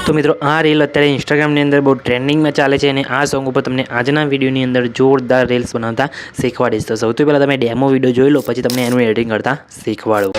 तो मित्रों आ रील अत्यारे इंस्टाग्रामनी अंदर बहुत ट्रेंडिंग में चाले छे अने आ सॉन्ग पर तमने आजना विडियोनी अंदर जोरदार रील्स बनावता शीखवाड़ीश। तो सौथी पहला तमे डेमो विडियो जोई लो, पछी तमने एनुं एडिटिंग करता शीखवाडुं।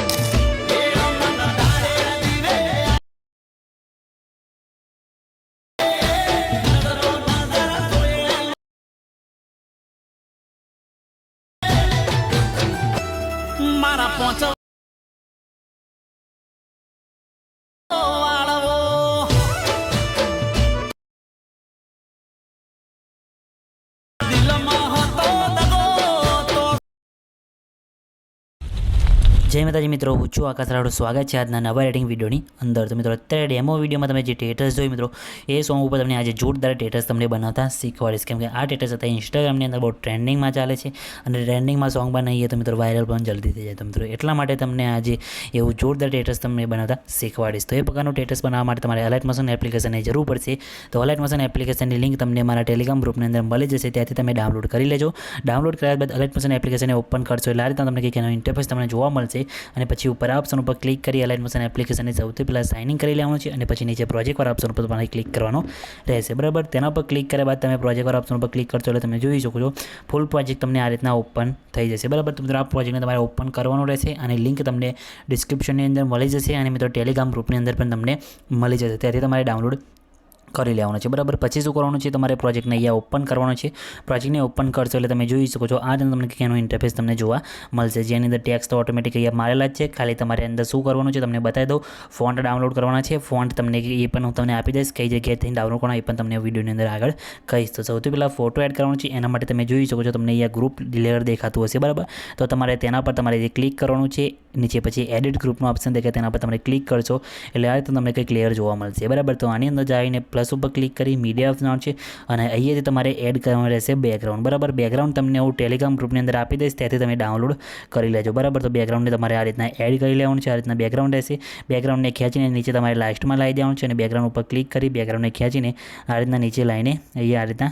जय माताजी मित्रों, हूँ छूँ आकाश राठोड। स्वागत है आज नवा एडिटिंग विडियोनी अंदर। तो मित्रों अत्यारे डेमो विडियो में तमे जे टेटस जोई मित्रों ए सॉन्ग पर तमने आज जोरदार टेटस तमने बनावता शीखवाड़ीश। केम के आ टेटस अत्यारे इंस्टाग्रामनी अंदर बहुत ट्रेंडिंग में चाले छे अने ट्रेंडिंग में सॉन्ग बनावीए तो मित्रों वायरल पण जल्दी थई जाय। तो मित्रों एटला माटे तमने आज एवुं जोरदार टेटस तमने बनावता शीखवाड़ीश। तो ए प्रकारनुं टेटस बनाववा माटे तमारे अलाइट मोशन एप्लिकेशननी जरूर पड़शे। तो अलाइट मोशन एप्लिकेशननी लिंक तमने मारा टेलिग्राम ग्रुपनी अंदर मळी जशे, त्याथी तमे डाउनलॉड करी लेजो। डाउनलॉड कर्या बाद अलाइट मोशन एप्लिकेशन ओपन करशो એટલે આ રીતના તમને કંઈક એનો ઇન્ટરફેસ તમને જોવા મળશે અને પછી ઉપર ऑप्शन पर क्लिक करी अलाइट मोशन एप्लिकेशन ने सौथी पहला साइन इन करी लेवानुं छे અને પછી નીચે प्रोजेक्ट वाला ऑप्शन पर તમારે क्लिक करवानो रहेशे। बराबर तेना पर क्लिक कर्या बाद तमे प्रोजेक्ट वाला ऑप्शन पर क्लिक करशो એટલે તમે જોઈ શકો છો फूल प्रोजेक्ट તમને આ રીતના ओपन થઈ જશે। बराबर तो मित्रों आ प्रोजेक्टने તમારે ओपन करवानो रहेशे અને लिंक તમને डिस्क्रिप्शनની અંદર મળી જશે અને મિત્રો ટેલિગ્राम ગ્રુપની અંદર પણ તમને મળી જશે, ત્યાંથી તમારે डाउनलॉड કરી લેવાનું છે। બરાબર પછી શું કરવાનું છે, તમારે પ્રોજેક્ટને અહીંયા ઓપન કરવાનો છે। પ્રોજેક્ટને ઓપન કરશો એટલે તમે જોઈ શકો છો આ તમને એનો ઇન્ટરફેસ તમને જોવા મળશે, જેની અંદર ટેક્સ્ટ તો ઓટોમેટિક અહીંયા મારેલા જ છે। ખાલી તમારે અંદર શું કરવાનું છે તમને બતાવી દઉં, ફોન્ટ ડાઉનલોડ કરવાના છે। ફોન્ટ તમને એ પણ હું તમને આપી દઈશ, કઈ જગ્યાએથી ડાઉનલોડ કરવાનો એ પણ તમને વિડીયોની અંદર આગળ કહીશ। તો સૌથી પહેલાં ફોટો એડ કરવાનો છે, એના માટે તમે જોઈ શકો છો તમને અહીંયા ગ્રુપ લેયર દેખાતું હશે। બરાબર તો તમારે તેના પર તમારે જે ક્લિક કરવાનું છે, નીચે પછી એડિટ ગ્રુપનો ઓપ્શન દેખાય તેના પર તમારે ક્લિક કરશો એટલે આ રીતે તમને કંઈક લેયર જોવા મળશે। બરાબર તો આની અંદર જઈને પ્લસ ઉપર ક્લિક કરી मीडिया ऑप्शन है और अहींयाथी तमारे एड करवानुं रहेशे बैकग्राउंड। बराबर बैकग्राउंड तमने हूँ टेलिग्राम ग्रुपनी अंदर आपी दईश, त्याथी तमे डाउनलॉड करी लेजो। बराबर तो बैकग्राउंड ने तमारे आ रीतना एड करी लेवानुं छे। आ रीतना बैकग्राउंड रहेशे, बैकग्राउंड ने खेंचीने नीचे तमारे लास्ट में लाई देवानुं छे અને बैकग्राउंड पर क्लिक करी बैकग्राउंड ने खेंचीने आ रीतना नीचे लाईने अहींया आ रीतना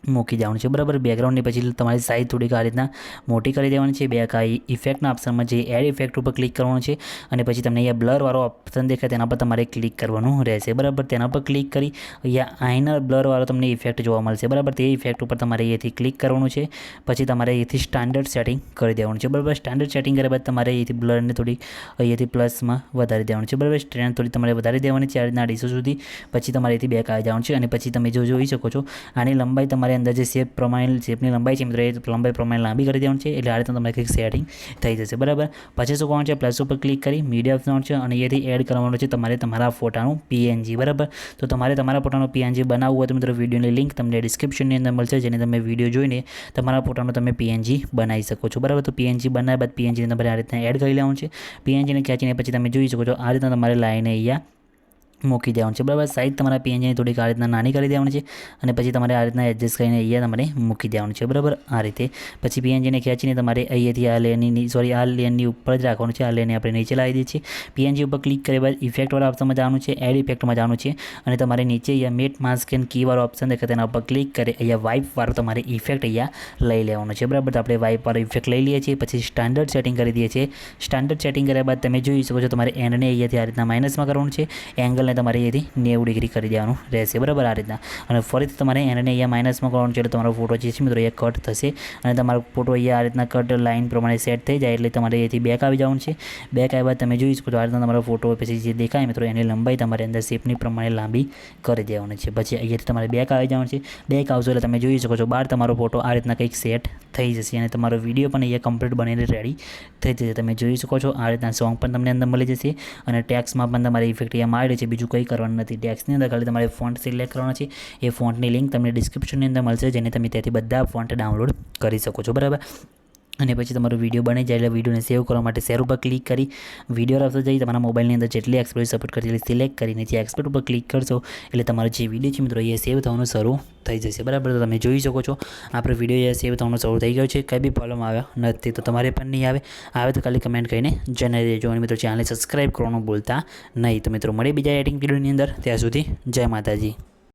मूकी देवानुं छे। बराबर बैकग्राउंड पछी तमारी साइज थोड़ी आ रीतना मोटी करी देवानी छे। बैक इफेक्टना ऑप्शन में जे एड इफेक्ट पर क्लिक करवानुं छे અને પછી તમને અહીંયા બ્લર વાળો ઓપ્શન દેખાય તેના પર તમારે ક્લિક કરવાનું રહેશે। બરાબર તેના પર ક્લિક કરી અહીંયા આઈનર બ્લર વાળો તમને ઇફેક્ટ જોવા મળશે। બરાબર તે ઇફેક્ટ ઉપર તમારે અહીંયાથી ક્લિક કરવાનું છે, પછી તમારે અહીંયાથી સ્ટાન્ડર્ડ સેટિંગ કરી દેવાનું છે। બરાબર સ્ટાન્ડર્ડ સેટિંગ કર્યા બાદ તમારે અહીંયાથી બ્લરને થોડી અહીંયાથી પ્લસમાં વધારી દેવાનું છે। બરાબર સ્ટ્રેન્થ થોડી તમારે વધારી દેવાની છે આ રીતના 250 સુધી। પછી તમારે અહીંથી બેક આવી જવાનું છે અને પછી તમે જો જોઈ શકો છો આની લંબાઈ તમારે अंदर जो शेप प्रमाण शेपनी लंबाई है मित्रों ए लंबाई प्रमाण लांबी कर देवानी है એટલે આ રીતે તમને કંઈક સેટિંગ થઈ જશે। બરાબર પછી શું કરવાનું છે, પ્લસ ઉપર ક્લિક કરી મીડિયા ઓપ્શન છે અને અહીંયાથી એડ કરવાનું છે તમારે તમારા ફોટાનું પીએનજી। બરાબર તો તમારે તમારા ફોટાનું પીએનજી બનાવવું હોય તો મિત્રો વિડીયોની લિંક તમને ડિસ્ક્રિપ્શનની અંદર મળશે, જેને તમે વિડીયો જોઈને તમારા ફોટાનું તમે પીએનજી બનાવી શકો છો। બરાબર તો પીએનજી બનાવ્યા બાદ પીએનજીને તમારે આ રીતના એડ કરી લેવાનું છે। પીએનજીને ખેંચીને પછી તમે જોઈ શકો છો આ રીતના તમારે લાઈને અહીંયા મૂકી દેવાનું છે। બરાબર સાઇઝ તમારા પીએનજીની થોડીક આ રીતના નાની કરી દેવાની છે અને પછી તમારે આ રીતના એડજસ્ટ કરીને અહીંયા તમારે મૂકી દેવાનું છે। બરાબર આ રીતે પછી પીએનજીને ખેંચીને તમારે અહીંયાથી આ લેયરની આ લેયરની ઉપર જ રાખવાનું છે। આ લેયરને આપણે નીચે લાવી દઈએ છીએ। પીએનજી ઉપર ક્લિક કર્યા બાદ ઇફેક્ટવાળા ઓપ્શનમાં જવાનું છે, એડ ઇફેક્ટમાં જવાનું છે અને તમારે નીચે અહીંયા મેટ માસ્ક એન્ડ કીવાળો ઓપ્શન દેખાય તેના ઉપર ક્લિક કરી અહીંયા વાઇપવાળો તમારે ઇફેક્ટ અહીંયા લઈ લેવાનો છે। બરાબર તો આપણે વાઇપવાળો ઇફેક્ટ લઈ લઈએ છીએ, પછી સ્ટાન્ડર્ડ સેટિંગ કરી દઈએ છીએ। સ્ટાન્ડર્ડ સેટિંગ કર્યા બાદ તમે જોઈ શકો છો તમારે એન્ડને અહીંયાથી આ રીતના માઇનસમાં કરવાનું છે, એંગલ તમારે અહીંયાથી 90 ડિગ્રી કરી દેવાનું રહેશે। બરાબર આ રીતના અને ફરીથી તમારે એને અહીંયા માઇનસમાં કરવાનું છે એટલે તમારો ફોટો જે છે મિત્રો એ કટ થશે અને તમારો ફોટો અહીંયા આ રીતના કટ લાઇન પ્રમાણે સેટ થઈ જાય એટલે તમારે અહીંયાથી બેક આવી જવાનું છે। બેક આવ્યા બાદ તમે જોઈ શકો છો આ રીતના તમારો ફોટો પછી જે દેખાય મિત્રો એની લંબાઈ તમારે અંદર શેપની પ્રમાણે લાંબી કરી દેવાની છે। પછી અહીંયાથી તમારે બેક આવી જવાનું છે। બેક આવશો એટલે તમે જોઈ શકો છો બહાર તમારો ફોટો આ રીતના કંઈક સેટ થઈ જશે અને તમારો વિડીયો પણ અહીંયા કમ્પ્લીટ બનીને રેડી થઈ જશે। તમે જોઈ શકો છો આ રીતના સોંગ પણ તમને અંદર મળી જશે અને ટેક્સમાં પણ તમારે ઇફેક્ટ અહીંયા મારેલી છે, બીજું કંઈ કરવાનું નથી। ટેક્સની અંદર ખાલી તમારે ફોન્ટ સિલેક્ટ કરવાનો છે, એ ફોન્ટની લિંક તમને ડિસ્ક્રિપ્શનની અંદર મળશે, જેને તમે ત્યાંથી બધા ફોન્ટ ડાઉનલોડ કરી શકો છો। બરાબર અને પછી તમારો વિડીયો બની જાય એટલે વિડીયોને સેવ કરવા માટે શેર ઉપર ક્લિક કરી વિડીયો રફતો જઈ તમારા મોબાઈલની અંદર જેટલી એક્સપોર્ટ સપોર્ટ કરી એટલે સિલેક્ટ કરીને જે એક્સપોર્ટ ઉપર ક્લિક કરશો એટલે તમારો જે વિડીયો છે મિત્રો એ સેવ થવાનું શરૂ થઈ જશે। બરાબર તો તમે જોઈ શકો છો આપણો વિડીયો એ સેવ થવાનું શરૂ થઈ ગયો છે, કંઈ બી પ્રોબ્લેમ આવ્યો નથી તો તમારે પણ નહીં આવે તો ખાલી કમેન્ટ કરીને જણાવી દેજો અને મિત્રો ચેનલને સબસ્ક્રાઈબ કરવાનું ભૂલતા નહીં। તો મિત્રો મળીએ બીજા એડિટિંગ વિડીયોની અંદર, ત્યાં સુધી જય માતાજી।